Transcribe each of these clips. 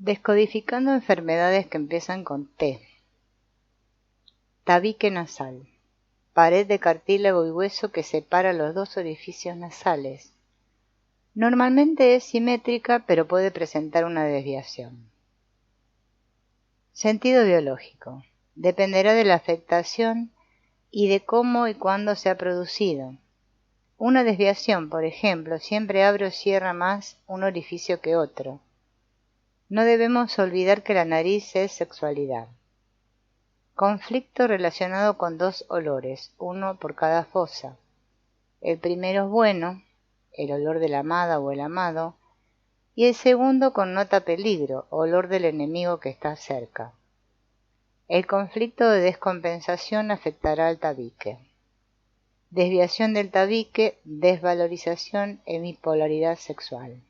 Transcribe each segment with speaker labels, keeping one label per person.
Speaker 1: Descodificando enfermedades que empiezan con T. Tabique nasal. Pared de cartílago y hueso que separa los dos orificios nasales. Normalmente es simétrica, pero puede presentar una desviación. Sentido biológico. Dependerá de la afectación y de cómo y cuándo se ha producido. Una desviación, por ejemplo, siempre abre o cierra más un orificio que otro. No debemos olvidar que la nariz es sexualidad. Conflicto relacionado con dos olores, uno por cada fosa. El primero es bueno, el olor de la amada o el amado, y el segundo connota peligro, olor del enemigo que está cerca. El conflicto de descompensación afectará al tabique. Desviación del tabique, desvalorización e bipolaridad sexual.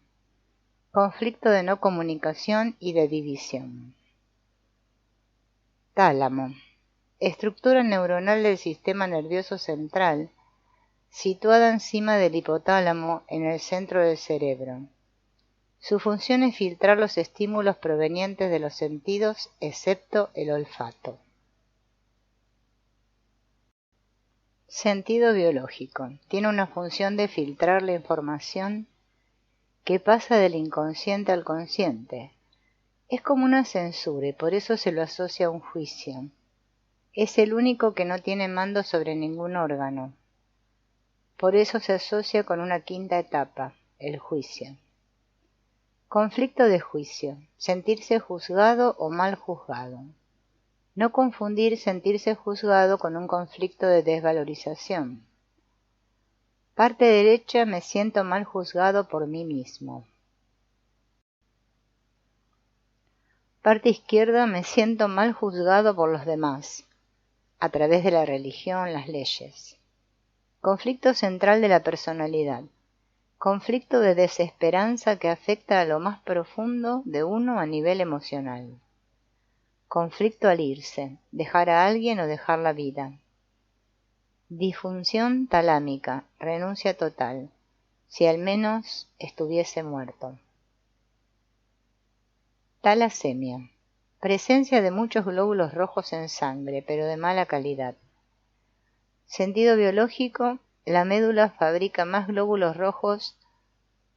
Speaker 1: Conflicto de no comunicación y de división. Tálamo. Estructura neuronal del sistema nervioso central, situada encima del hipotálamo en el centro del cerebro. Su función es filtrar los estímulos provenientes de los sentidos, excepto el olfato. Sentido biológico. Tiene una función de filtrar la información que pasa del inconsciente al consciente. Es como una censura y por eso se lo asocia a un juicio. Es el único que no tiene mando sobre ningún órgano. Por eso se asocia con una quinta etapa, el juicio. Conflicto de juicio. Sentirse juzgado o mal juzgado. No confundir sentirse juzgado con un conflicto de desvalorización. Parte derecha, me siento mal juzgado por mí mismo. Parte izquierda, me siento mal juzgado por los demás, a través de la religión, las leyes. Conflicto central de la personalidad. Conflicto de desesperanza que afecta a lo más profundo de uno a nivel emocional. Conflicto al irse, dejar a alguien o dejar la vida. Disfunción talámica, renuncia total, si al menos estuviese muerto. Talasemia, presencia de muchos glóbulos rojos en sangre, pero de mala calidad. Sentido biológico, la médula fabrica más glóbulos rojos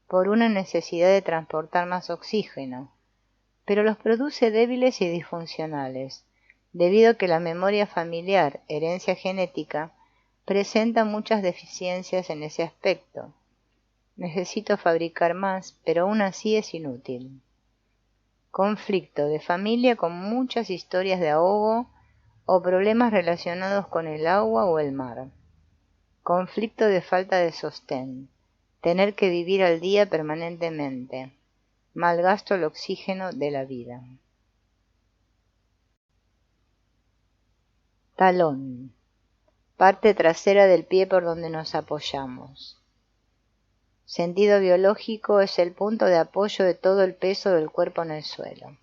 Speaker 1: por una necesidad de transportar más oxígeno, pero los produce débiles y disfuncionales, debido a que la memoria familiar, herencia genética, presenta muchas deficiencias en ese aspecto. Necesito fabricar más, pero aún así es inútil. Conflicto de familia con muchas historias de ahogo o problemas relacionados con el agua o el mar. Conflicto de falta de sostén, tener que vivir al día permanentemente. Malgasto el oxígeno de la vida. Talón. Parte trasera del pie por donde nos apoyamos. Sentido biológico es el punto de apoyo de todo el peso del cuerpo en el suelo.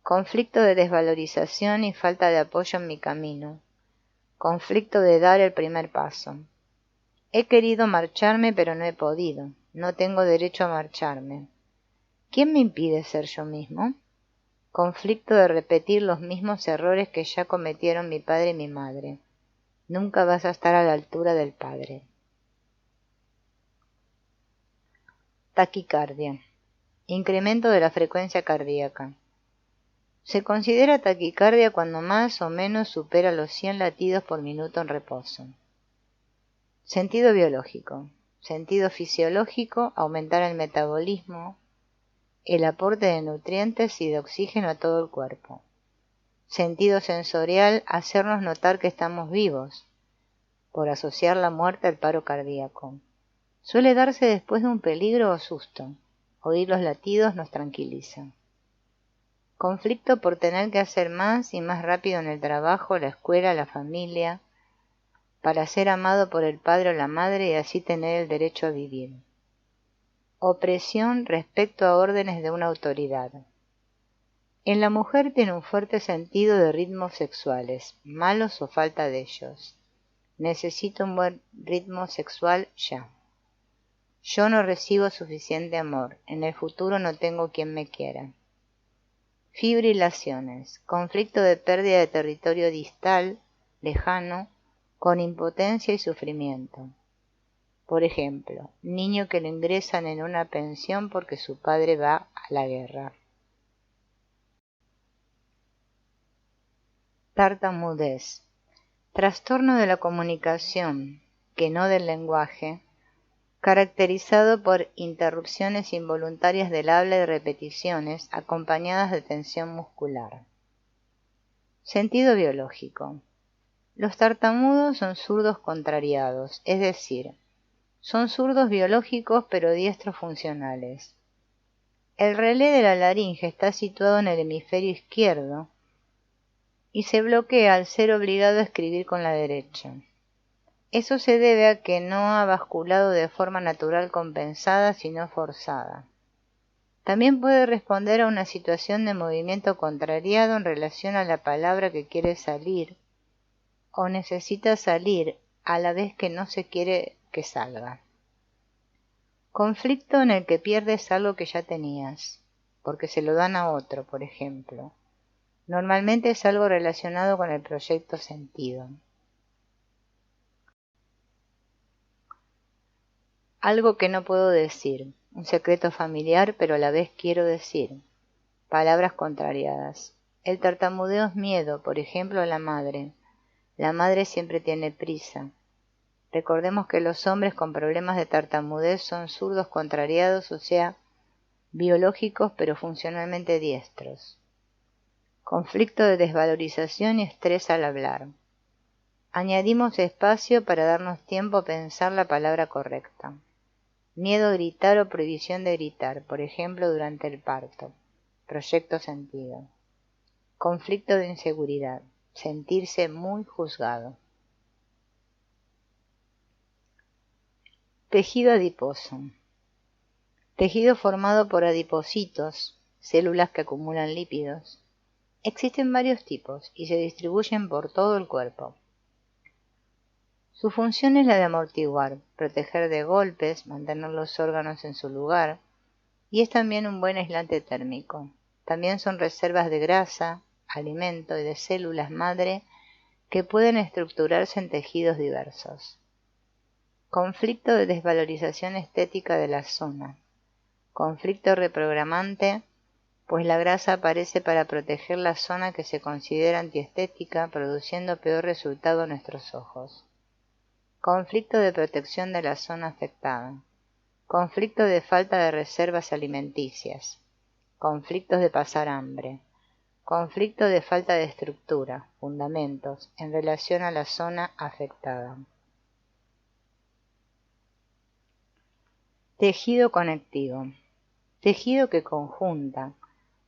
Speaker 1: Conflicto de desvalorización y falta de apoyo en mi camino. Conflicto de dar el primer paso. He querido marcharme pero no he podido. No tengo derecho a marcharme. ¿Quién me impide ser yo mismo? Conflicto de repetir los mismos errores que ya cometieron mi padre y mi madre. Nunca vas a estar a la altura del padre. Taquicardia. Incremento de la frecuencia cardíaca. Se considera taquicardia cuando más o menos supera los 100 latidos por minuto en reposo. Sentido biológico. Sentido fisiológico, aumentar el metabolismo, el aporte de nutrientes y de oxígeno a todo el cuerpo. Sentido sensorial, hacernos notar que estamos vivos, por asociar la muerte al paro cardíaco. Suele darse después de un peligro o susto. Oír los latidos nos tranquiliza. Conflicto por tener que hacer más y más rápido en el trabajo, la escuela, la familia, para ser amado por el padre o la madre y así tener el derecho a vivir. Opresión respecto a órdenes de una autoridad. En la mujer tiene un fuerte sentido de ritmos sexuales, malos o falta de ellos. Necesito un buen ritmo sexual ya. Yo no recibo suficiente amor, en el futuro no tengo quien me quiera. Fibrilaciones, conflicto de pérdida de territorio distal, lejano, con impotencia y sufrimiento. Por ejemplo, niño que lo ingresan en una pensión porque su padre va a la guerra. Tartamudez, trastorno de la comunicación, que no del lenguaje, caracterizado por interrupciones involuntarias del habla y repeticiones acompañadas de tensión muscular. Sentido biológico. Los tartamudos son zurdos contrariados, es decir, son zurdos biológicos pero diestros funcionales. El relé de la laringe está situado en el hemisferio izquierdo y se bloquea al ser obligado a escribir con la derecha. Eso se debe a que no ha basculado de forma natural compensada, sino forzada. También puede responder a una situación de movimiento contrariado en relación a la palabra que quiere salir o necesita salir a la vez que no se quiere que salga. Conflicto en el que pierdes algo que ya tenías, porque se lo dan a otro, por ejemplo. Normalmente es algo relacionado con el proyecto sentido. Algo que no puedo decir, un secreto familiar, pero a la vez quiero decir. Palabras contrariadas. El tartamudeo es miedo, por ejemplo, a la madre. La madre siempre tiene prisa. Recordemos que los hombres con problemas de tartamudez son zurdos contrariados, o sea, biológicos pero funcionalmente diestros. Conflicto de desvalorización y estrés al hablar. Añadimos espacio para darnos tiempo a pensar la palabra correcta. Miedo a gritar o prohibición de gritar, por ejemplo, durante el parto. Proyecto sentido. Conflicto de inseguridad. Sentirse muy juzgado. Tejido adiposo. Tejido formado por adipocitos, células que acumulan lípidos. Existen varios tipos y se distribuyen por todo el cuerpo. Su función es la de amortiguar, proteger de golpes, mantener los órganos en su lugar, y es también un buen aislante térmico. También son reservas de grasa, alimento y de células madre que pueden estructurarse en tejidos diversos. Conflicto de desvalorización estética de la zona. Conflicto reprogramante, pues la grasa aparece para proteger la zona que se considera antiestética, produciendo peor resultado a nuestros ojos. Conflicto de protección de la zona afectada. Conflicto de falta de reservas alimenticias. Conflictos de pasar hambre. Conflicto de falta de estructura, fundamentos, en relación a la zona afectada. Tejido conectivo. Tejido que conjunta,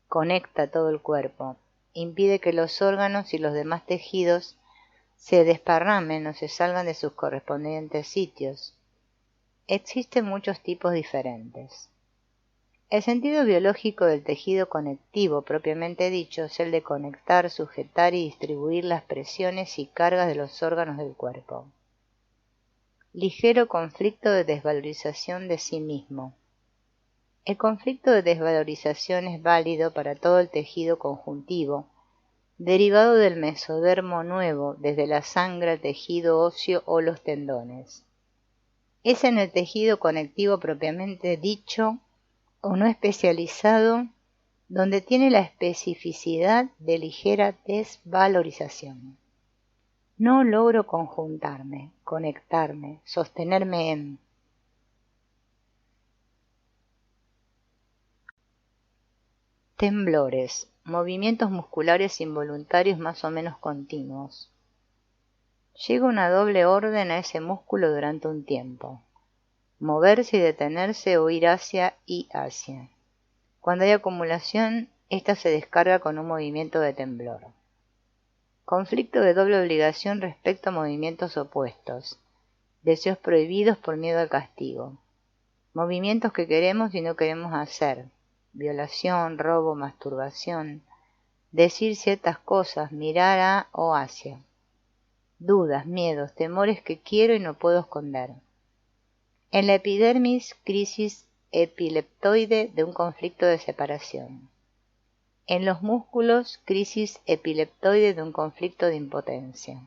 Speaker 1: conecta todo el cuerpo, impide que los órganos y los demás tejidos se desparramen o se salgan de sus correspondientes sitios. Existen muchos tipos diferentes. El sentido biológico del tejido conectivo propiamente dicho es el de conectar, sujetar y distribuir las presiones y cargas de los órganos del cuerpo. Ligero conflicto de desvalorización de sí mismo. El conflicto de desvalorización es válido para todo el tejido conjuntivo, derivado del mesodermo nuevo, desde la sangre al tejido óseo o los tendones. Es en el tejido conectivo propiamente dicho o no especializado donde tiene la especificidad de ligera desvalorización. No logro conjuntarme, conectarme, sostenerme en. Temblores, movimientos musculares involuntarios más o menos continuos. Llega una doble orden a ese músculo durante un tiempo. Moverse y detenerse o ir hacia y hacia. Cuando hay acumulación, esta se descarga con un movimiento de temblor. Conflicto de doble obligación respecto a movimientos opuestos. Deseos prohibidos por miedo al castigo. Movimientos que queremos y no queremos hacer. Violación, robo, masturbación. Decir ciertas cosas, mirar a o hacia. Dudas, miedos, temores que quiero y no puedo esconder. En la epidermis, crisis epileptoide de un conflicto de separación. En los músculos, crisis epileptoide de un conflicto de impotencia.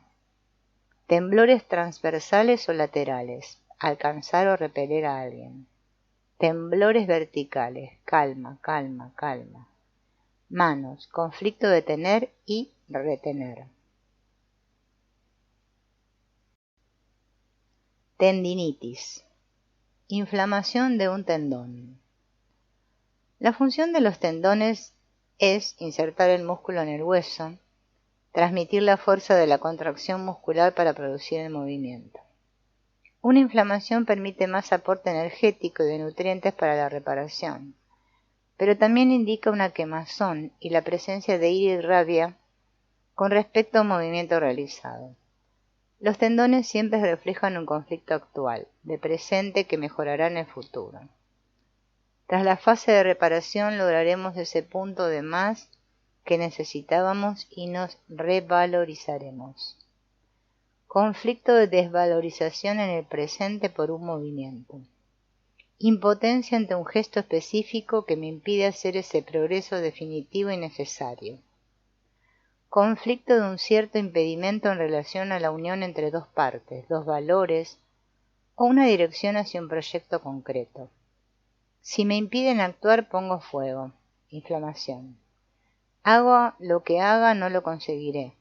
Speaker 1: Temblores transversales o laterales, alcanzar o repeler a alguien. Temblores verticales, calma, calma, calma. Manos, conflicto de tener y retener. Tendinitis, inflamación de un tendón. La función de los tendones es insertar el músculo en el hueso, transmitir la fuerza de la contracción muscular para producir el movimiento. Una inflamación permite más aporte energético y de nutrientes para la reparación, pero también indica una quemazón y la presencia de ira y rabia con respecto a un movimiento realizado. Los tendones siempre reflejan un conflicto actual, de presente que mejorará en el futuro. Tras la fase de reparación lograremos ese punto de más que necesitábamos y nos revalorizaremos. Conflicto de desvalorización en el presente por un movimiento. Impotencia ante un gesto específico que me impide hacer ese progreso definitivo y necesario. Conflicto de un cierto impedimento en relación a la unión entre dos partes, dos valores o una dirección hacia un proyecto concreto. Si me impiden actuar, pongo fuego, inflamación. Hago lo que haga, no lo conseguiré.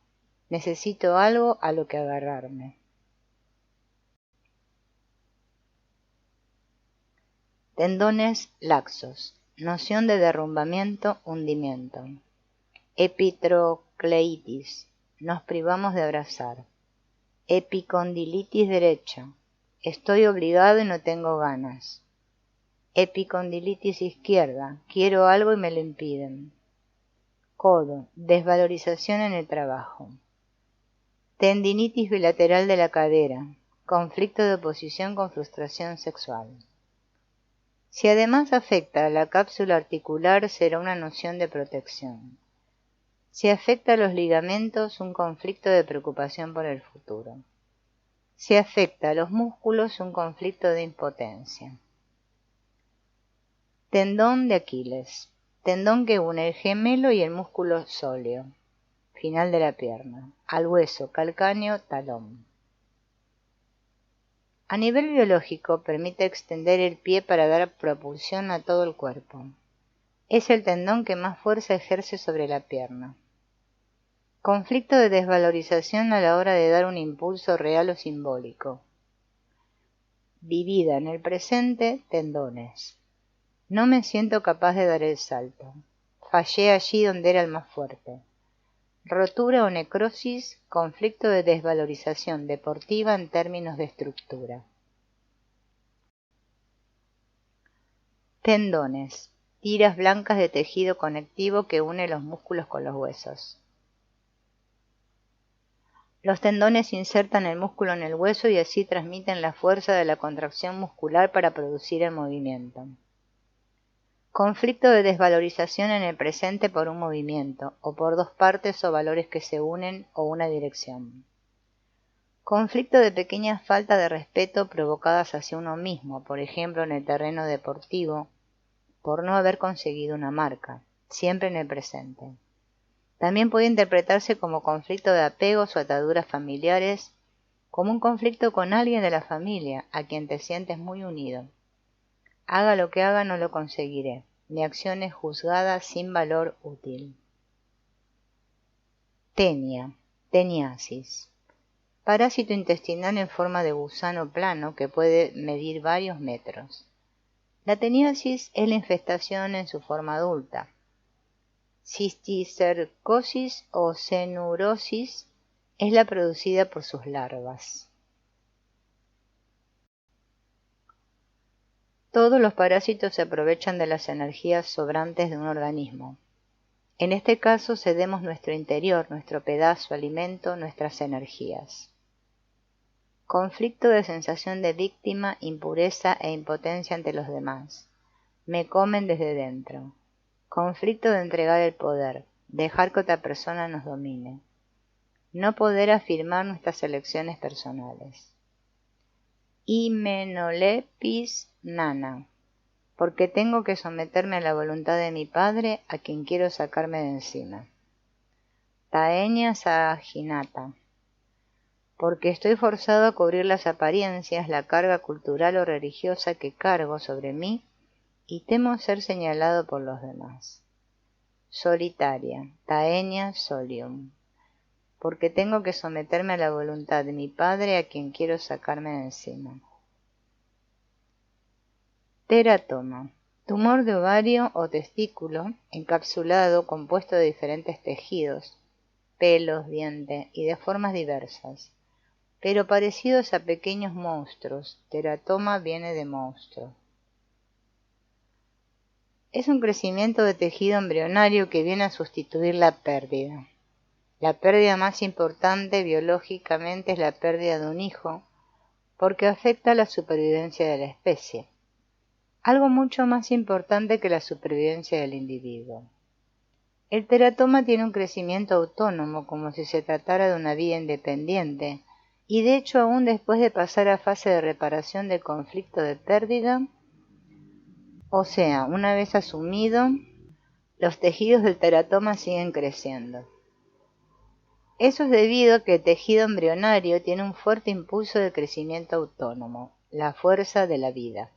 Speaker 1: Necesito algo a lo que agarrarme. Tendones laxos. Noción de derrumbamiento, hundimiento. Epitrocleitis. Nos privamos de abrazar. Epicondilitis derecha. Estoy obligado y no tengo ganas. Epicondilitis izquierda. Quiero algo y me lo impiden. Codo. Desvalorización en el trabajo. Tendinitis bilateral de la cadera. Conflicto de oposición con frustración sexual. Si además afecta a la cápsula articular, será una noción de protección. Si afecta a los ligamentos, un conflicto de preocupación por el futuro. Si afecta a los músculos, un conflicto de impotencia. Tendón de Aquiles. Tendón que une el gemelo y el músculo sóleo. Final de la pierna. Al hueso calcáneo, talón. A nivel biológico, permite extender el pie para dar propulsión a todo el cuerpo. Es el tendón que más fuerza ejerce sobre la pierna. Conflicto de desvalorización a la hora de dar un impulso real o simbólico. Vivida en el presente, tendones. No me siento capaz de dar el salto. Fallé allí donde era el más fuerte. Rotura o necrosis, conflicto de desvalorización deportiva en términos de estructura. Tendones, tiras blancas de tejido conectivo que une los músculos con los huesos. Los tendones insertan el músculo en el hueso y así transmiten la fuerza de la contracción muscular para producir el movimiento. Conflicto de desvalorización en el presente por un movimiento, o por dos partes o valores que se unen o una dirección. Conflicto de pequeñas faltas de respeto provocadas hacia uno mismo, por ejemplo en el terreno deportivo, por no haber conseguido una marca, siempre en el presente. También puede interpretarse como conflicto de apegos o ataduras familiares, como un conflicto con alguien de la familia a quien te sientes muy unido. Haga lo que haga, no lo conseguiré. Mi acción es juzgada sin valor útil. Tenia, teniasis. Parásito intestinal en forma de gusano plano que puede medir varios metros. La teniasis es la infestación en su forma adulta. Cisticercosis o cenurosis es la producida por sus larvas. Todos los parásitos se aprovechan de las energías sobrantes de un organismo. En este caso cedemos nuestro interior, nuestro pedazo, alimento, nuestras energías. Conflicto de sensación de víctima, impureza e impotencia ante los demás. Me comen desde dentro. Conflicto de entregar el poder, dejar que otra persona nos domine. No poder afirmar nuestras elecciones personales. Hymenolepis nana. porque tengo que someterme a la voluntad de mi padre, a quien quiero sacarme de encima. Taenia Saginata. Porque estoy forzado a cubrir las apariencias, la carga cultural o religiosa que cargo sobre mí y temo ser señalado por los demás. Solitaria. Taenia Solium. Porque tengo que someterme a la voluntad de mi padre, a quien quiero sacarme de encima. Teratoma. Tumor de ovario o testículo, encapsulado, compuesto de diferentes tejidos, pelos, dientes y de formas diversas, pero parecidos a pequeños monstruos. Teratoma viene de monstruo. Es un crecimiento de tejido embrionario que viene a sustituir la pérdida. La pérdida más importante biológicamente es la pérdida de un hijo, porque afecta a la supervivencia de la especie. Algo mucho más importante que la supervivencia del individuo. El teratoma tiene un crecimiento autónomo, como si se tratara de una vida independiente, y de hecho aún después de pasar a fase de reparación del conflicto de pérdida, o sea, una vez asumido, los tejidos del teratoma siguen creciendo. Eso es debido a que el tejido embrionario tiene un fuerte impulso de crecimiento autónomo, la fuerza de la vida.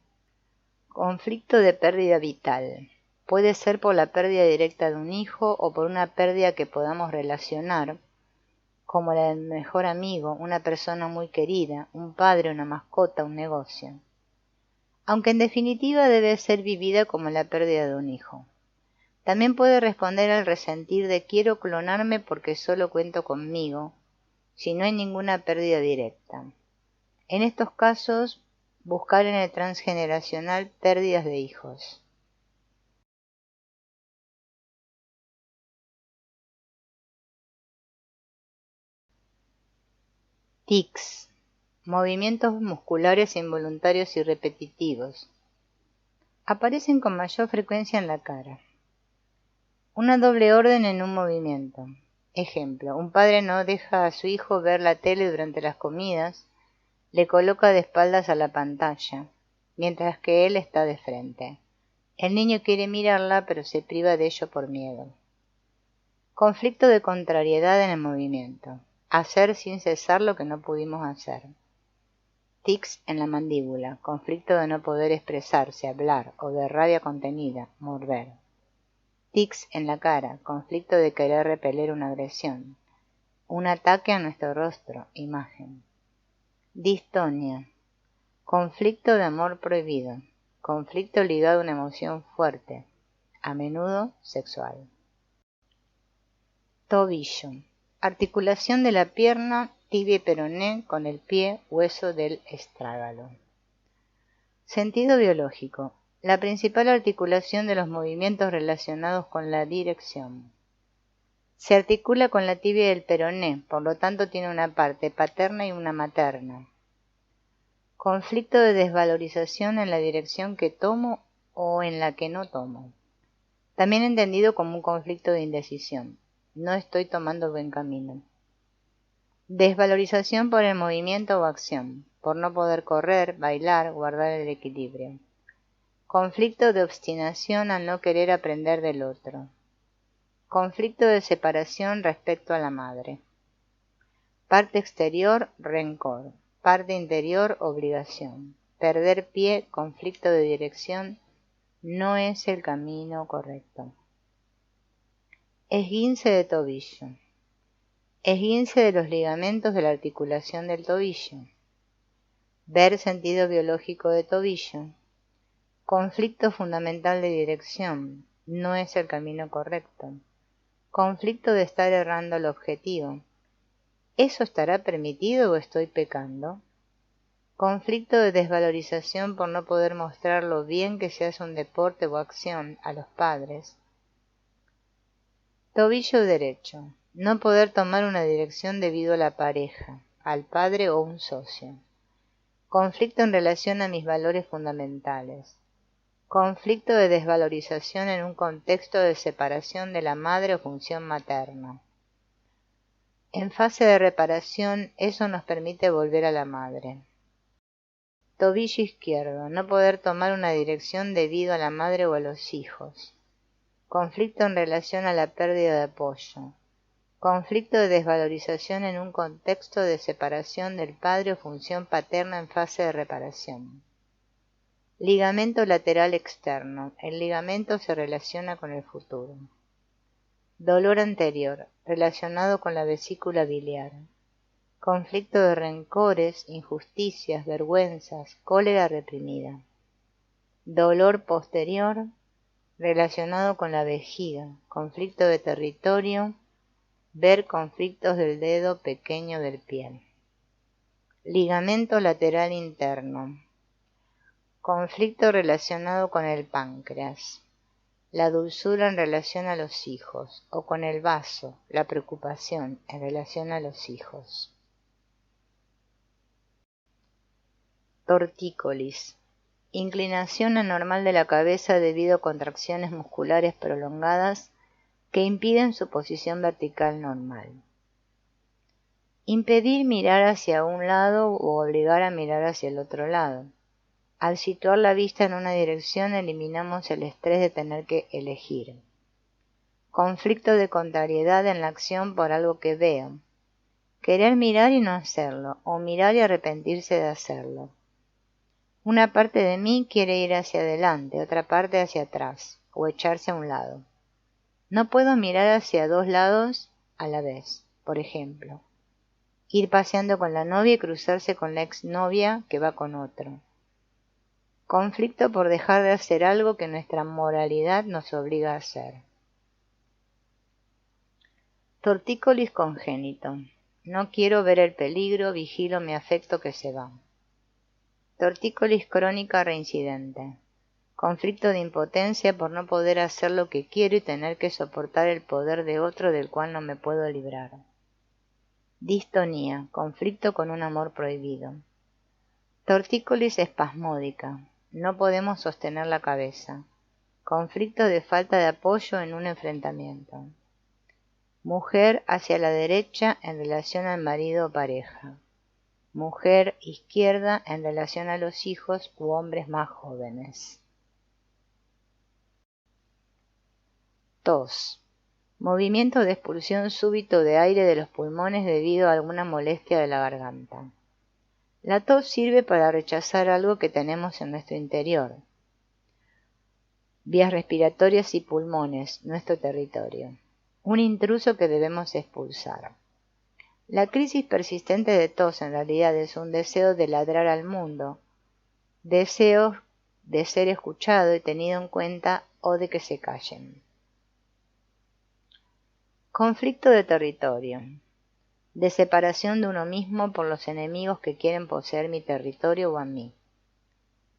Speaker 1: Conflicto de pérdida vital. Puede ser por la pérdida directa de un hijo o por una pérdida que podamos relacionar, como la del mejor amigo, una persona muy querida, un padre, una mascota, un negocio. Aunque en definitiva debe ser vivida como la pérdida de un hijo. También puede responder al resentir de quiero clonarme porque solo cuento conmigo, si no hay ninguna pérdida directa. En estos casos, buscar en el transgeneracional pérdidas de hijos. Tics. Movimientos musculares involuntarios y repetitivos. Aparecen con mayor frecuencia en la cara. Una doble orden en un movimiento. Ejemplo, un padre no deja a su hijo ver la tele durante las comidas, le coloca de espaldas a la pantalla, mientras que él está de frente. El niño quiere mirarla, pero se priva de ello por miedo. Conflicto de contrariedad en el movimiento. Hacer sin cesar lo que no pudimos hacer. Tics en la mandíbula. Conflicto de no poder expresarse, hablar, o de rabia contenida, morder. Tics en la cara. Conflicto de querer repeler una agresión. Un ataque a nuestro rostro, imagen. Distonia. Conflicto de amor prohibido. Conflicto ligado a una emoción fuerte, a menudo sexual. Tobillo. Articulación de la pierna, tibia y peroné con el pie, hueso del estrágalo. Sentido biológico. La principal articulación de los movimientos relacionados con la dirección. Se articula con la tibia y el peroné, por lo tanto tiene una parte paterna y una materna. Conflicto de desvalorización en la dirección que tomo o en la que no tomo. También entendido como un conflicto de indecisión. No estoy tomando buen camino. Desvalorización por el movimiento o acción, por no poder correr, bailar, guardar el equilibrio. Conflicto de obstinación al no querer aprender del otro. Conflicto de separación respecto a la madre. Parte exterior, rencor. Parte interior, obligación. Perder pie, conflicto de dirección, no es el camino correcto. Esguince de tobillo. Esguince de los ligamentos de la articulación del tobillo. Ver sentido biológico de tobillo. Conflicto fundamental de dirección, no es el camino correcto. Conflicto de estar errando el objetivo. ¿Eso estará permitido o estoy pecando? Conflicto de desvalorización por no poder mostrar lo bien que se hace un deporte o acción a los padres. Tobillo derecho. No poder tomar una dirección debido a la pareja, al padre o un socio. Conflicto en relación a mis valores fundamentales. Conflicto de desvalorización en un contexto de separación de la madre o función materna. En fase de reparación, eso nos permite volver a la madre. Tobillo izquierdo, no poder tomar una dirección debido a la madre o a los hijos. Conflicto en relación a la pérdida de apoyo. Conflicto de desvalorización en un contexto de separación del padre o función paterna en fase de reparación. Ligamento lateral externo. El ligamento se relaciona con el futuro. Dolor anterior, relacionado con la vesícula biliar. Conflicto de rencores, injusticias, vergüenzas, cólera reprimida. Dolor posterior, relacionado con la vejiga. Conflicto de territorio, ver conflictos del dedo pequeño del pie. Ligamento lateral interno. Conflicto relacionado con el páncreas. La dulzura en relación a los hijos, o con el vaso, la preocupación en relación a los hijos. Tortícolis. Inclinación anormal de la cabeza debido a contracciones musculares prolongadas que impiden su posición vertical normal. Impedir mirar hacia un lado o obligar a mirar hacia el otro lado. Al situar la vista en una dirección eliminamos el estrés de tener que elegir. Conflicto de contrariedad en la acción por algo que veo. Querer mirar y no hacerlo, o mirar y arrepentirse de hacerlo. Una parte de mí quiere ir hacia adelante, otra parte hacia atrás, o echarse a un lado. No puedo mirar hacia dos lados a la vez, por ejemplo. Ir paseando con la novia y cruzarse con la exnovia que va con otro. Conflicto por dejar de hacer algo que nuestra moralidad nos obliga a hacer. Tortícolis congénito. No quiero ver el peligro, vigilo mi afecto que se va. Tortícolis crónica reincidente. Conflicto de impotencia por no poder hacer lo que quiero y tener que soportar el poder de otro del cual no me puedo librar. Distonía. Conflicto con un amor prohibido. Tortícolis espasmódica. No podemos sostener la cabeza. Conflicto de falta de apoyo en un enfrentamiento. Mujer hacia la derecha en relación al marido o pareja. Mujer izquierda en relación a los hijos u hombres más jóvenes. Tos. Movimiento de expulsión súbito de aire de los pulmones debido a alguna molestia de la garganta. La tos sirve para rechazar algo que tenemos en nuestro interior. Vías respiratorias y pulmones, nuestro territorio. Un intruso que debemos expulsar. La crisis persistente de tos en realidad es un deseo de ladrar al mundo, deseo de ser escuchado y tenido en cuenta o de que se callen. Conflicto de territorio. De separación de uno mismo por los enemigos que quieren poseer mi territorio o a mí.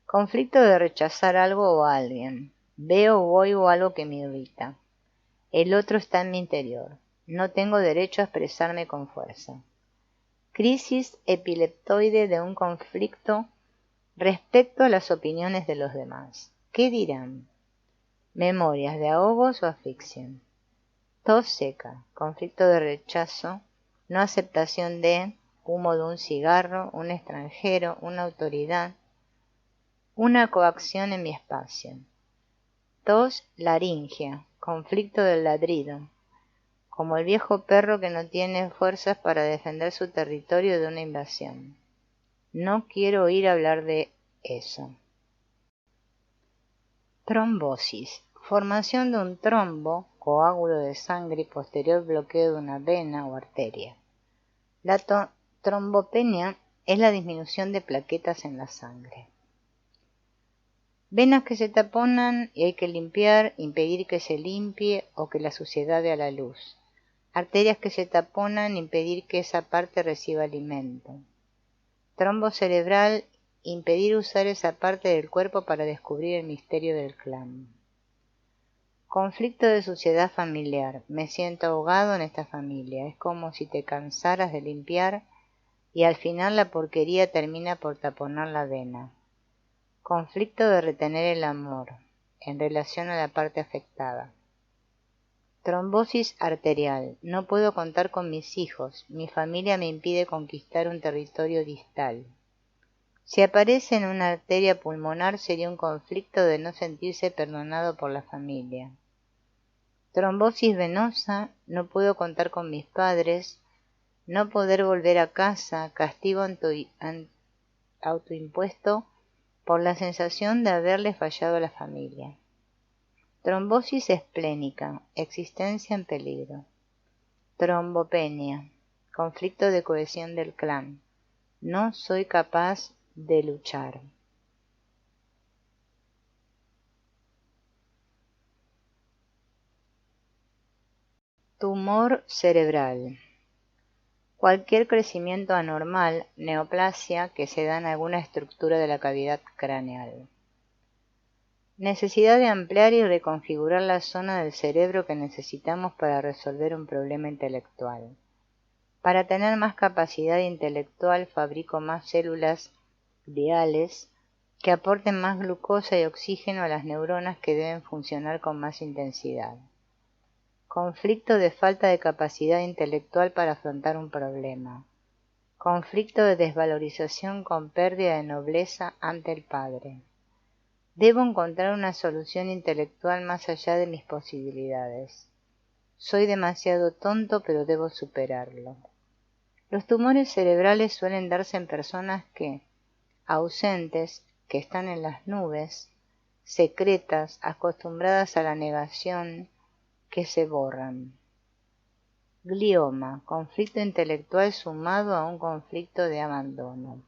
Speaker 1: Conflicto de rechazar algo o a alguien. Veo o oigo algo que me irrita. El otro está en mi interior. No tengo derecho a expresarme con fuerza. Crisis epileptoide de un conflicto respecto a las opiniones de los demás. ¿Qué dirán? Memorias de ahogos o asfixia. Tos seca. Conflicto de rechazo. No aceptación de humo de un cigarro, un extranjero, una autoridad. Una coacción en mi espacio. Tos laringea. Conflicto del ladrido. Como el viejo perro que no tiene fuerzas para defender su territorio de una invasión. No quiero oír hablar de eso. Trombosis. Formación de un trombo, coágulo de sangre y posterior bloqueo de una vena o arteria. La trombopenia es la disminución de plaquetas en la sangre. Venas que se taponan y hay que limpiar, impedir que se limpie o que la suciedad vea la luz. Arterias que se taponan, impedir que esa parte reciba alimento. Trombo cerebral, impedir usar esa parte del cuerpo para descubrir el misterio del clan. Conflicto de suciedad familiar. Me siento ahogado en esta familia. Es como si te cansaras de limpiar y al final la porquería termina por taponar la vena. Conflicto de retener el amor en relación a la parte afectada. Trombosis arterial. No puedo contar con mis hijos. Mi familia me impide conquistar un territorio distal. Si aparece en una arteria pulmonar sería un conflicto de no sentirse perdonado por la familia. Trombosis venosa, no puedo contar con mis padres, no poder volver a casa, castigo autoimpuesto por la sensación de haberle fallado a la familia. Trombosis esplénica, existencia en peligro. Trombopenia, conflicto de cohesión del clan. No soy capaz de luchar. Tumor cerebral. Cualquier crecimiento anormal, neoplasia, que se da en alguna estructura de la cavidad craneal. Necesidad de ampliar y reconfigurar la zona del cerebro que necesitamos para resolver un problema intelectual. Para tener más capacidad intelectual fabrico más células gliales que aporten más glucosa y oxígeno a las neuronas que deben funcionar con más intensidad. Conflicto de falta de capacidad intelectual para afrontar un problema. Conflicto de desvalorización con pérdida de nobleza ante el padre. Debo encontrar una solución intelectual más allá de mis posibilidades. Soy demasiado tonto, pero debo superarlo. Los tumores cerebrales suelen darse en personas que, ausentes, que están en las nubes, secretas, acostumbradas a la negación, que se borran. Glioma, conflicto intelectual sumado a un conflicto de abandono.